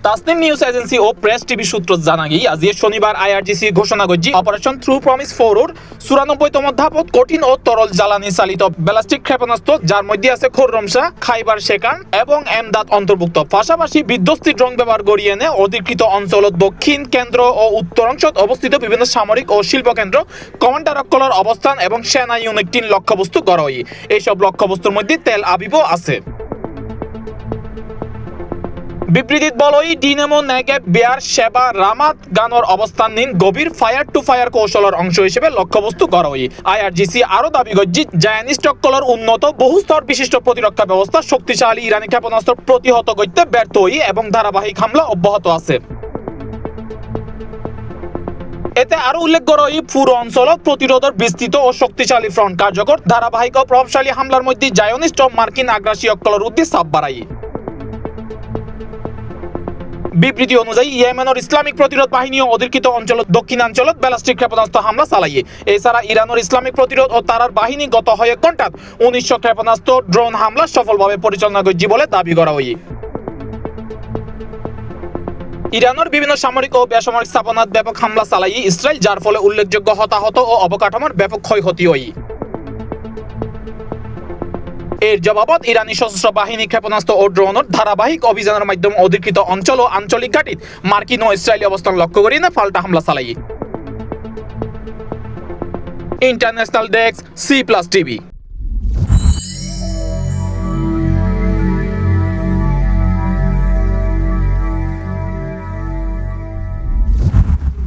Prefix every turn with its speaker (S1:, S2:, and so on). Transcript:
S1: Tasnim news agency ও press TV সূত্র জানা গিয়ে আজ শনিবার আইআরজিসি ঘোষণা করছে অপারেশন থ্রু প্রমিস 4 94তম ধাপত কঠিন ও তরল জ্বালানি চালিত ব্যালিস্টিক ক্ষেপণাস্ত্র যার মধ্যে আছে খোররমশা, খাইবার শেকান এবং এমদাদ অন্তর্ভুক্ত। পাশাপাশি বিধ্বস্তি ড্রোন ব্যবহার করিয়ে এনে অধিকৃত অঞ্চলত দক্ষিণ, কেন্দ্র ও উত্তর অংশত অবস্থিত বিভিন্ন সামরিক ও শিল্প কেন্দ্র, কমান্ডার অক্কলর অবস্থান এবং সেনা ইউনিটটির লক্ষ্যবস্তু করা হয়। এইসব লক্ষ্যবস্তুর মধ্যে তেল আবিবও আছে। বিবৃতিত বলই ডিনামো নেগেভ বেয়ার সেবা রামাত গানর অবস্থান নিন গভীর ফায়ার টু ফায়ার কৌশলের অংশ হিসেবে লক্ষ্যবস্তু করা হয়। আইআরজিসি আরও দাবি করছে জায়ানিস্টকলর উন্নত বহুস্তর বিশিষ্ট প্রতিরক্ষা ব্যবস্থা শক্তিশালী ইরানি ক্ষেপণাস্ত্র প্রতিহত করতে ব্যর্থ হই এবং ধারাবাহিক হামলা অব্যাহত আছে। এতে আরো উল্লেখ করা হয় পুরো অঞ্চলত প্রতিরোধের বিস্তৃত ও শক্তিশালী ফ্রন্ট কার্যকর ধারাবাহিক ও প্রভাবশালী হামলার মধ্যে জায়নিস্ট ও মার্কিন আগ্রাসী অক্কলর উদ্দেশ্যে চাপ বাড়াই। বিবৃতি অনুযায়ী ইয়েমেনের ইসলামিক প্রতিরোধ বাহিনী ও অধিকৃত অঞ্চল দক্ষিণাঞ্চলত ব্যালিস্টিক ক্ষেপণাস্ত্র হামলা চালাইয়ে। এছাড়া ইরানের ইসলামিক প্রতিরোধ ও তারার বাহিনী গত 1 ঘণ্টাত 1900 ক্ষেপণাস্ত্র ড্রোন হামলা সফলভাবে পরিচালনা করছে বলে দাবি করা হয়। ইরানের বিভিন্ন সামরিক ও বেসামরিক স্থাপনাত ব্যাপক হামলা চালাইয়ে ইসরায়েল, যার ফলে উল্লেখযোগ্য হতাহত ও অবকাঠামোর ব্যাপক ক্ষয়ক্ষতি হয়। এর জবাবত ইরানি সশস্ত্র বাহিনী ক্ষেপণাস্ত্র ও ড্রোনের ধারাবাহিক অভিযানের মাধ্যমে অধিকৃত অঞ্চল ও আঞ্চলিক ঘাটিত মার্কিন ও ইসরায়েলি অবস্থান লক্ষ্য করে না পাল্টা হামলা চালাই। International desk, C+ TV.